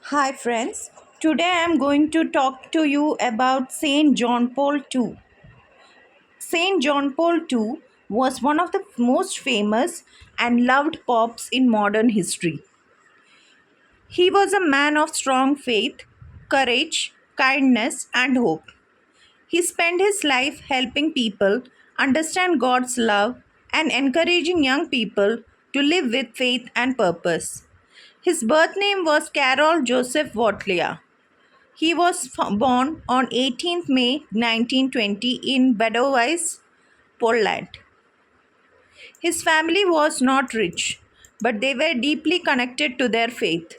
Hi friends, today I am going to talk to you about Saint John Paul II. Saint John Paul II was one of the most famous and loved popes in modern history. He was a man of strong faith, courage, kindness, and hope. He spent his life helping people understand God's love and encouraging young people to live with faith and purpose. His birth name was Karol Joseph Wojtyla. He was born on 18th May 1920 in Wadowice, Poland. His family was not rich, but they were deeply connected to their faith.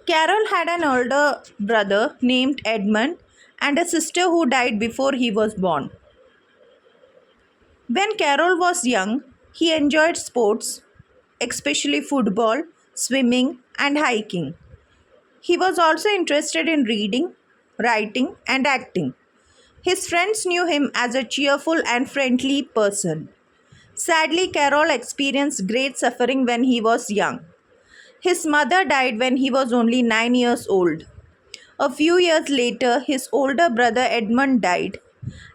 Carol had an older brother named Edmund and a sister who died before he was born. When Carol was young, he enjoyed sports, especially football, swimming, and hiking. He was also interested in reading, writing, and acting. His friends knew him as a cheerful and friendly person. Sadly, Carol experienced great suffering when he was young. His mother died when he was only 9 years old. A few years later, his older brother Edmund died.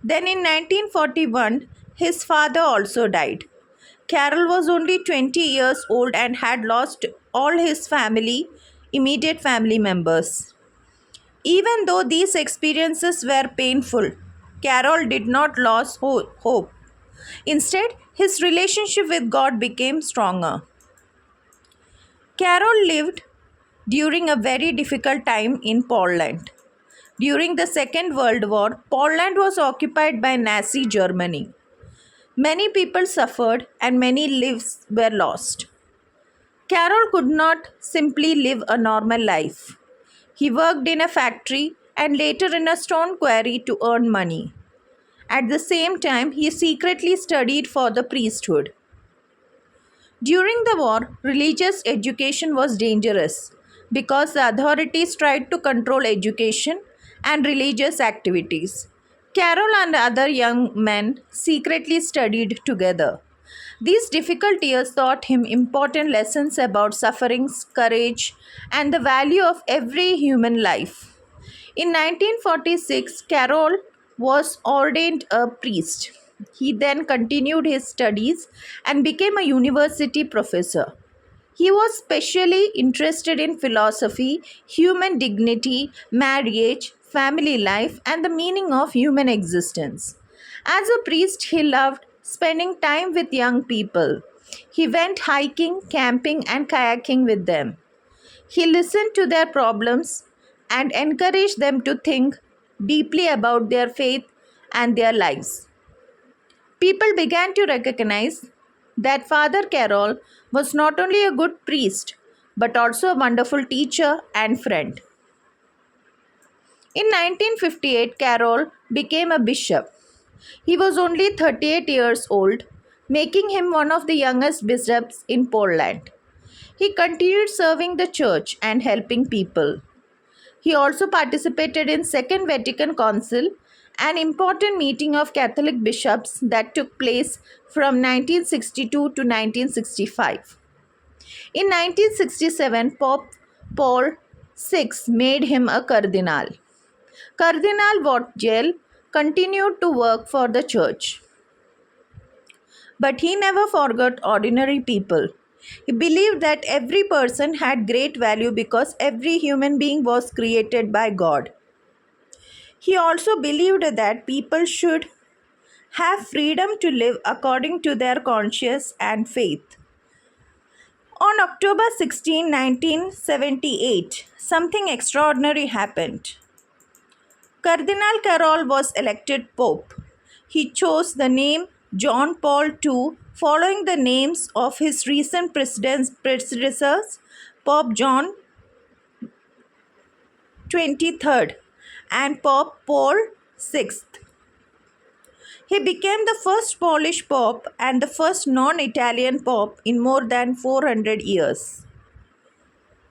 Then in 1941, his father also died. Carol was only 20 years old and had lost all his immediate family members. Even though these experiences were painful, Carol did not lose hope. Instead, his relationship with God became stronger. Carol lived during a very difficult time in Poland. During the Second World War, Poland was occupied by Nazi Germany. Many people suffered and many lives were lost. Carol could not simply live a normal life. He worked in a factory and later in a stone quarry to earn money. At the same time, he secretly studied for the priesthood. During the war, religious education was dangerous because the authorities tried to control education and religious activities. Carol and other young men secretly studied together. These difficult years taught him important lessons about sufferings, courage, and the value of every human life. In 1946, Carol was ordained a priest. He then continued his studies and became a university professor. He was specially interested in philosophy, human dignity, marriage, family life, and the meaning of human existence. As a priest, he loved spending time with young people. He went hiking, camping, and kayaking with them. He listened to their problems and encouraged them to think deeply about their faith and their lives. People began to recognize that Father Carol was not only a good priest but also a wonderful teacher and friend. In 1958, Carol became a bishop. He was only 38 years old, making him one of the youngest bishops in Poland. He continued serving the church and helping people. He also participated in Second Vatican Council, an important meeting of Catholic bishops that took place from 1962 to 1965. In 1967, Pope Paul VI made him a cardinal. Cardinal Wojtyla continued to work for the church, but he never forgot ordinary people. He believed that every person had great value because every human being was created by God. He also believed that people should have freedom to live according to their conscience and faith. On October 16, 1978, something extraordinary happened. Cardinal Carol was elected Pope. He chose the name John Paul II following the names of his recent predecessors, Pope John 23rd and Pope Paul VI. He became the first Polish Pope and the first non-Italian Pope in more than 400 years.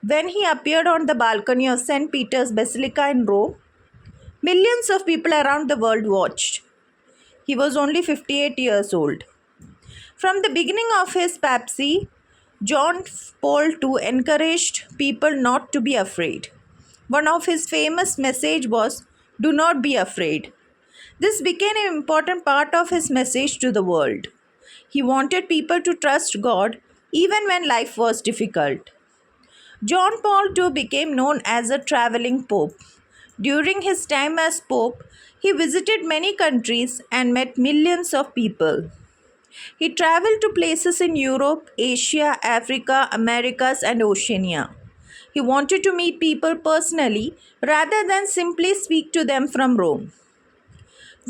When he appeared on the balcony of St. Peter's Basilica in Rome, millions of people around the world watched. He was only 58 years old. From the beginning of his papacy, John Paul II encouraged people not to be afraid. One of his famous message was, "Do not be afraid." This became an important part of his message to the world. He wanted people to trust God even when life was difficult. John Paul II became known as a traveling pope. During his time as pope, he visited many countries and met millions of people. He traveled to places in Europe, Asia, Africa, Americas, and Oceania. He wanted to meet people personally rather than simply speak to them from Rome.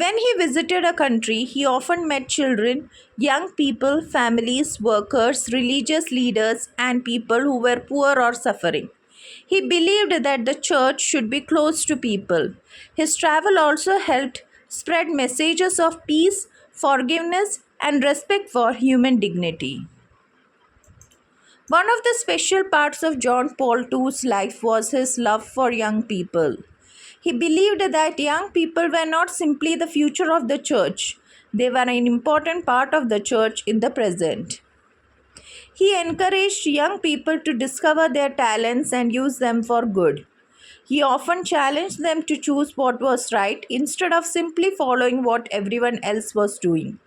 When he visited a country, he often met children, young people, families, workers, religious leaders, and people who were poor or suffering. He believed that the church should be close to people. His travel also helped spread messages of peace, forgiveness, and respect for human dignity. One of the special parts of John Paul II's life was his love for young people. He believed that young people were not simply the future of the church, they were an important part of the church in the present. He encouraged young people to discover their talents and use them for good. He often challenged them to choose what was right instead of simply following what everyone else was doing.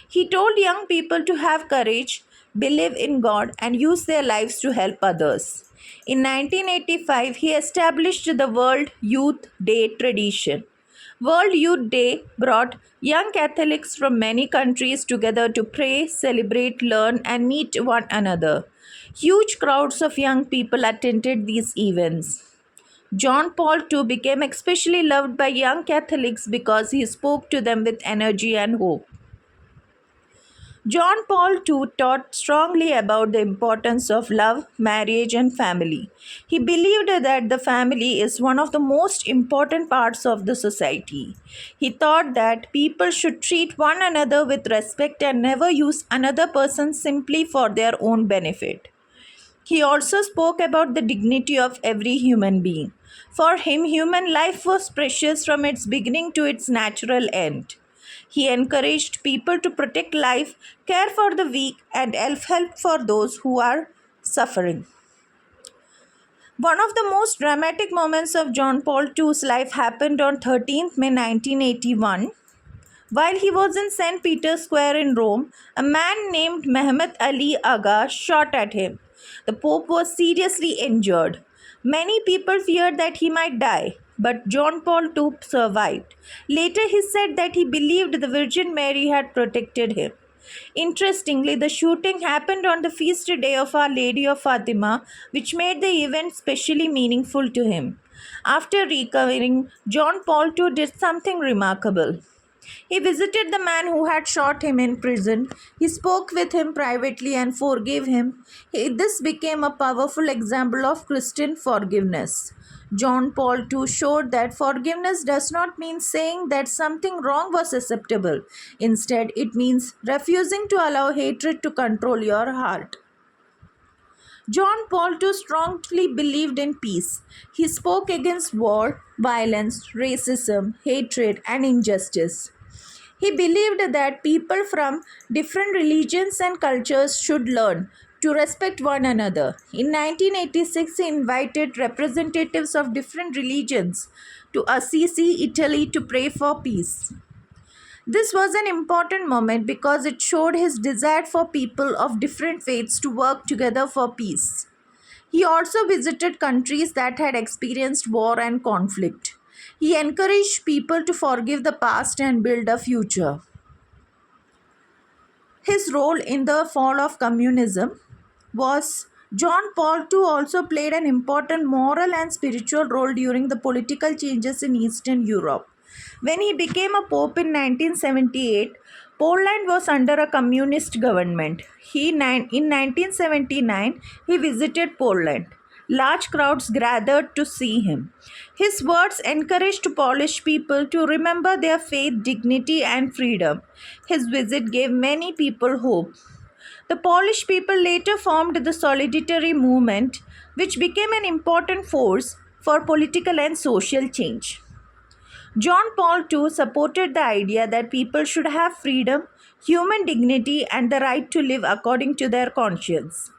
He told young people to have courage, believe in God, and use their lives to help others. In 1985, he established the World Youth Day tradition. World Youth Day brought young Catholics from many countries together to pray, celebrate, learn, and meet one another. Huge crowds of young people attended these events. John Paul II became especially loved by young Catholics because he spoke to them with energy and hope. John Paul II taught strongly about the importance of love, marriage, and family. He believed that the family is one of the most important parts of the society. He thought that people should treat one another with respect and never use another person simply for their own benefit. He also spoke about the dignity of every human being. For him, human life was precious from its beginning to its natural end. He encouraged people to protect life, care for the weak, and help for those who are suffering. One of the most dramatic moments of John Paul II's life happened on 13th May 1981. While he was in St. Peter's Square in Rome, a man named Mehmet Ali Aga shot at him. The Pope was seriously injured. Many people feared that he might die, but John Paul II survived. Later, he said that he believed the Virgin Mary had protected him. Interestingly, the shooting happened on the feast day of Our Lady of Fatima, which made the event specially meaningful to him. After recovering, John Paul II did something remarkable. He visited the man who had shot him in prison. He spoke with him privately and forgave him. This became a powerful example of Christian forgiveness. John Paul II showed that forgiveness does not mean saying that something wrong was acceptable. Instead, it means refusing to allow hatred to control your heart. John Paul II strongly believed in peace. He spoke against war, violence, racism, hatred, and injustice. He believed that people from different religions and cultures should learn to respect one another. In 1986, he invited representatives of different religions to Assisi, Italy, to pray for peace. This was an important moment because it showed his desire for people of different faiths to work together for peace. He also visited countries that had experienced war and conflict. He encouraged people to forgive the past and build a future. His role in the fall of communism was John Paul II also played an important moral and spiritual role during the political changes in Eastern Europe. When he became a pope in 1978, Poland was under a communist government. In 1979, he visited Poland. Large crowds gathered to see him. His words encouraged Polish people to remember their faith, dignity, and freedom. His visit gave many people hope. The Polish people later formed the Solidarity movement, which became an important force for political and social change. John Paul II supported the idea that people should have freedom, human dignity, and the right to live according to their conscience.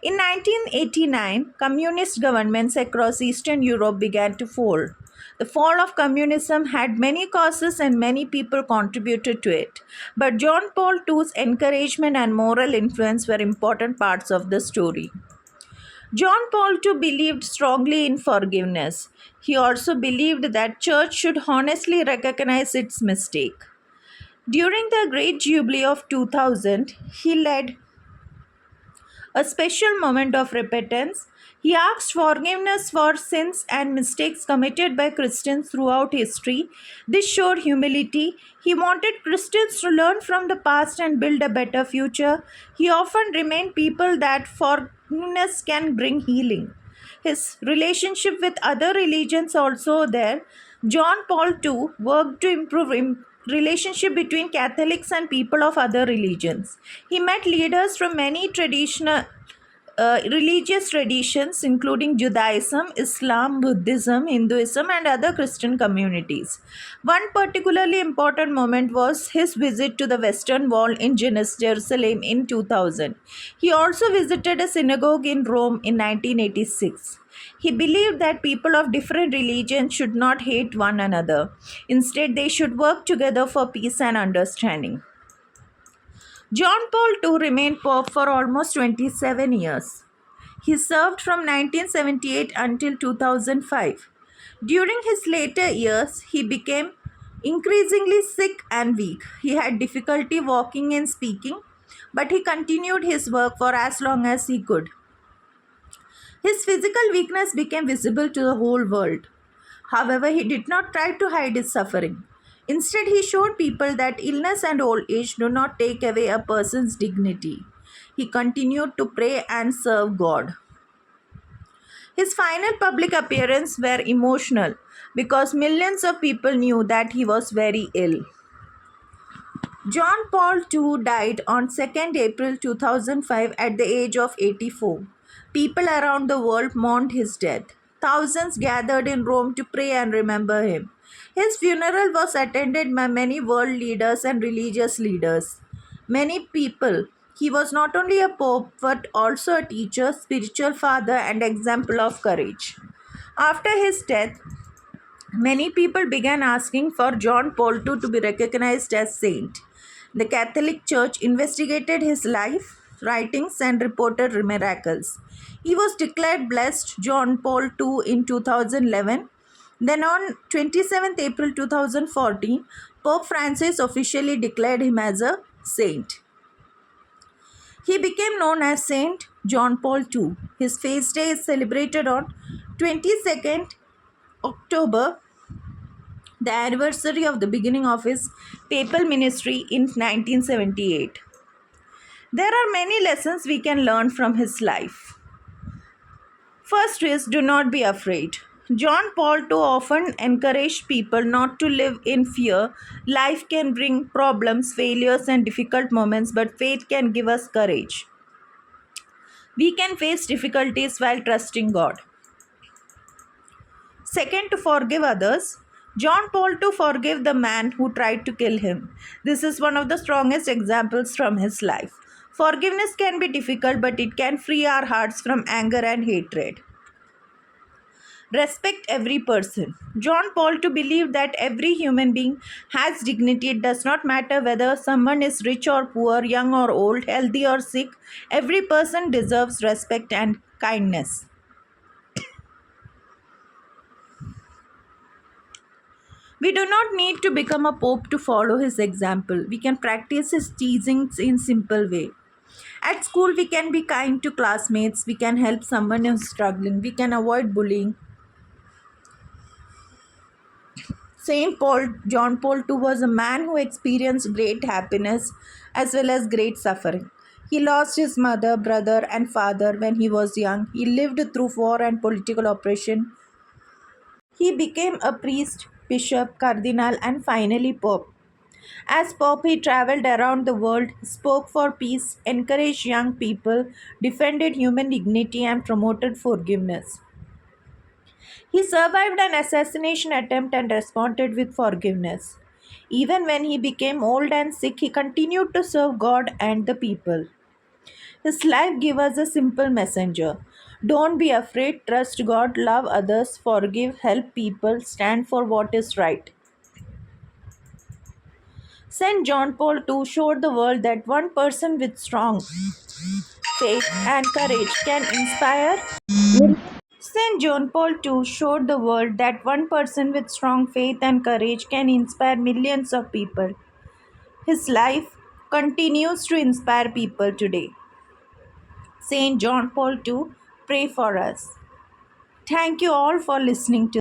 In 1989, communist governments across Eastern Europe began to fall. The fall of communism had many causes and many people contributed to it. But John Paul II's encouragement and moral influence were important parts of the story. John Paul II believed strongly in forgiveness. He also believed that church should honestly recognize its mistake. During the Great Jubilee of 2000, he led a special moment of repentance. He asked forgiveness for sins and mistakes committed by Christians throughout history. This showed humility. He wanted Christians to learn from the past and build a better future. He often reminded people that forgiveness can bring healing. His relationship with other religions also there. John Paul II worked to improve relationship between Catholics and people of other religions. He met leaders from many traditional religious traditions, including Judaism, Islam, Buddhism, Hinduism, and other Christian communities. One particularly important moment was his visit to the Western Wall in Jerusalem in 2000. He also visited a synagogue in Rome in 1986. He believed that people of different religions should not hate one another. Instead, they should work together for peace and understanding. John Paul II remained Pope for almost 27 years. He served from 1978 until 2005. During his later years, he became increasingly sick and weak. He had difficulty walking and speaking, but he continued his work for as long as he could. His physical weakness became visible to the whole world. However, he did not try to hide his suffering. Instead, he showed people that illness and old age do not take away a person's dignity. He continued to pray and serve God. His final public appearances were emotional because millions of people knew that he was very ill. John Paul II died on 2nd April 2005 at the age of 84. People around the world mourned his death. Thousands gathered in Rome to pray and remember him. His funeral was attended by many world leaders and religious leaders. Many people. He was not only a pope but also a teacher, spiritual father, and example of courage. After his death, many people began asking for John Paul II to be recognized as saint. The Catholic Church investigated his life, writings, and reported miracles. He was declared blessed John Paul II in 2011. Then on 27th April 2014, Pope Francis officially declared him as a saint. He became known as Saint John Paul II. His feast day is celebrated on 22nd October, the anniversary of the beginning of his papal ministry in 1978. There are many lessons we can learn from his life. First is do not be afraid. John Paul II often encouraged people not to live in fear. Life can bring problems, failures, and difficult moments, but faith can give us courage. We can face difficulties while trusting God. Second, to forgive others. John Paul II forgave the man who tried to kill him. This is one of the strongest examples from his life. Forgiveness can be difficult, but it can free our hearts from anger and hatred. Respect every person. John Paul II believed that every human being has dignity. It does not matter whether someone is rich or poor, young or old, healthy or sick. Every person deserves respect and kindness. We do not need to become a pope to follow his example. We can practice his teachings in simple way. At school, we can be kind to classmates. We can help someone who is struggling. We can avoid bullying. Saint Paul, John Paul II was a man who experienced great happiness as well as great suffering. He lost his mother, brother, and father when he was young. He lived through war and political oppression. He became a priest, bishop, cardinal, and finally pope. As pope, he traveled around the world, spoke for peace, encouraged young people, defended human dignity, and promoted forgiveness. He survived an assassination attempt and responded with forgiveness. Even when he became old and sick, he continued to serve God and the people. His life gives us a simple messenger. Don't be afraid, trust God, love others, forgive, help people, stand for what is right. St. John Paul II showed the world that one person with strong faith and courage can inspire. St. John Paul II showed the world that one person with strong faith and courage can inspire millions of people. His life continues to inspire people today. St. John Paul II, pray for us. Thank you all for listening to